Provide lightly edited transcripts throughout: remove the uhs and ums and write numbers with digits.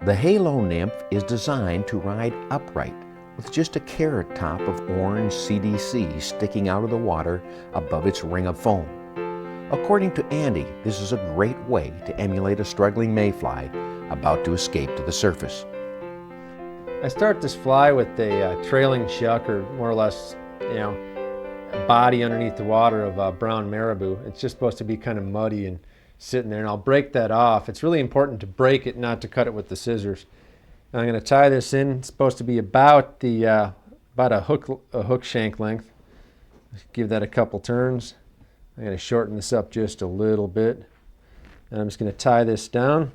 The Halo Nymph is designed to ride upright with just a carrot top of orange CDC sticking out of the water above its ring of foam. According to Andy, this is a great way to emulate a struggling mayfly about to escape to the surface. I start this fly with a trailing shuck, or more or less, a body underneath the water of brown marabou. It's just supposed to be kind of muddy and sitting there, and I'll break that off. It's really important to break it, not to cut it with the scissors. And I'm going to tie this in. It's supposed to be about a hook shank length. Give that a couple turns. I'm going to shorten this up just a little bit, and I'm just going to tie this down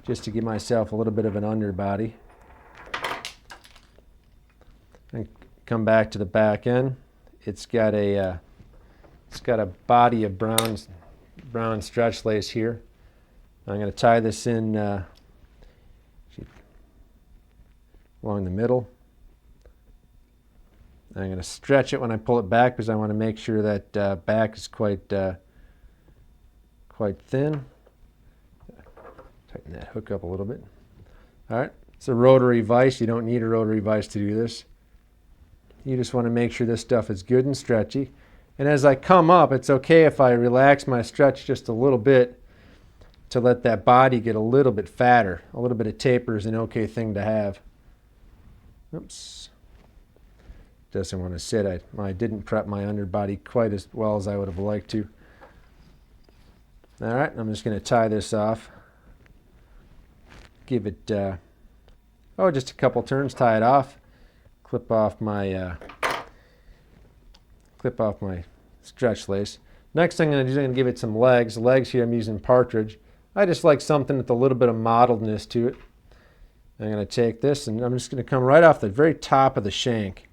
just to give myself a little bit of an underbody. And come back to the back end. It's got a body of brown stretch lace here. I'm going to tie this in along the middle. I'm going to stretch it when I pull it back because I want to make sure that back is quite thin. Tighten that hook up a little bit. All right, it's a rotary vise. You don't need a rotary vise to do this. You just want to make sure this stuff is good and stretchy. And as I come up, it's okay if I relax my stretch just a little bit to let that body get a little bit fatter. A little bit of taper is an okay thing to have. Oops. Doesn't want to sit. I didn't prep my underbody quite as well as I would have liked to. All right, I'm just going to tie this off. Give it, just a couple turns, tie it off. Clip off my stretch lace. Next thing I'm going to do is I'm going to give it some legs. Legs here I'm using partridge. I just like something with a little bit of mottledness to it. I'm going to take this and I'm just going to come right off the very top of the shank.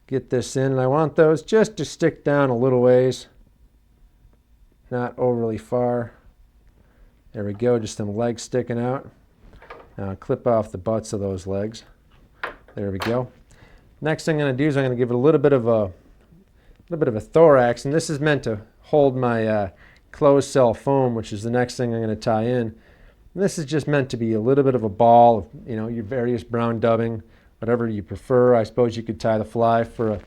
Get this in, and I want those just to stick down a little ways, not overly far. There we go, just some legs sticking out. Now clip off the butts of those legs. There we go. Next thing I'm going to do is I'm going to give it a little bit of a thorax, and this is meant to hold my closed cell foam, which is the next thing I'm going to tie in. And this is just meant to be a little bit of a ball of your various brown dubbing, whatever you prefer. I suppose you could tie the fly for a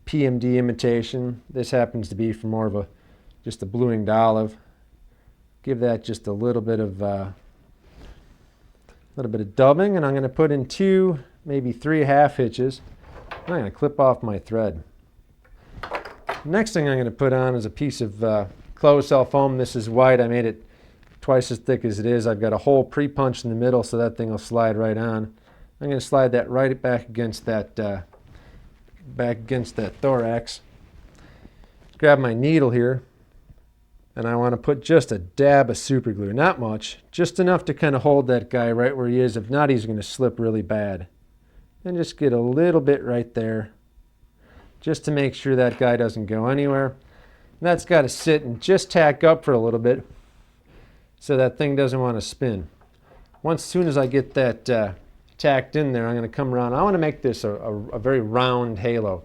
PMD imitation. This happens to be for more of just a blue-winged olive. Give that just a little bit of dubbing, and I'm going to put in 2, maybe 3 half hitches. I'm going to clip off my thread. Next thing I'm going to put on is a piece of closed cell foam. This is white. I made it twice as thick as it is. I've got a hole pre-punched in the middle so that thing will slide right on. I'm going to slide that right back against that thorax. Grab my needle here, and I want to put just a dab of super glue. Not much, just enough to kind of hold that guy right where he is. If not, he's going to slip really bad. And just get a little bit right there, just to make sure that guy doesn't go anywhere. And that's got to sit and just tack up for a little bit so that thing doesn't want to spin. As soon as I get that tacked in there, I'm going to come around. I want to make this a very round halo.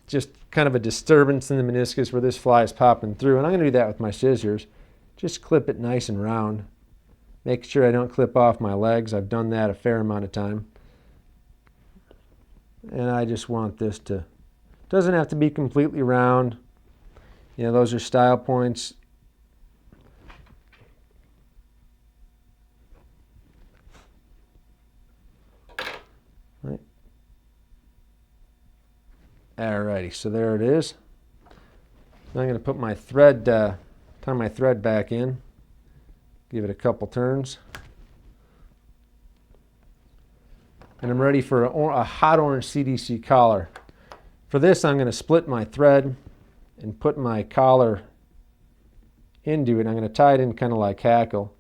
Just kind of a disturbance in the meniscus where this fly is popping through. And I'm going to do that with my scissors. Just clip it nice and round. Make sure I don't clip off my legs. I've done that a fair amount of time. And I just want this to, doesn't have to be completely round. Those are style points. Right. Alrighty, so there it is. Now I'm going to put my thread, tie my thread back in. Give it a couple turns. And I'm ready for a hot orange CDC collar. For this, I'm going to split my thread and put my collar into it. I'm going to tie it in kind of like hackle.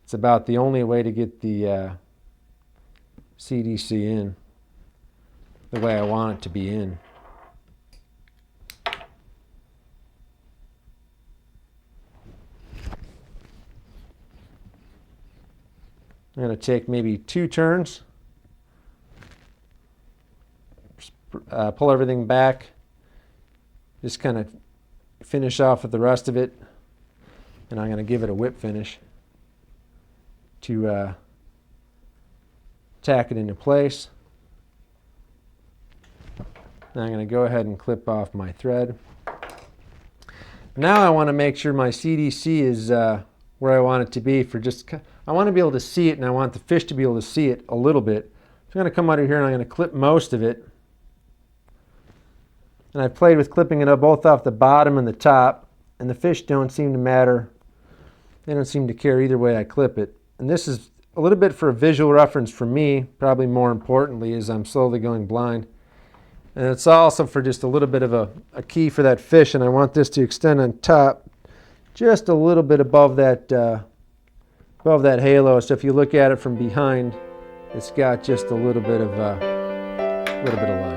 It's about the only way to get the CDC in the way I want it to be in. I'm going to take maybe 2 turns, pull everything back, just kind of finish off with the rest of it, and I'm going to give it a whip finish to tack it into place. Now I'm going to go ahead and clip off my thread. Now I want to make sure my CDC is where I want it to be for just, I want to be able to see it, and I want the fish to be able to see it a little bit. So I'm going to come out of here and I'm going to clip most of it. And I've played with clipping it up both off the bottom and the top, and the fish don't seem to matter. They don't seem to care either way I clip it. And this is a little bit for a visual reference for me, probably more importantly, as I'm slowly going blind. And it's also for just a little bit of a key for that fish, and I want this to extend on top just a little bit above that halo. So if you look at it from behind, it's got just a little bit of line.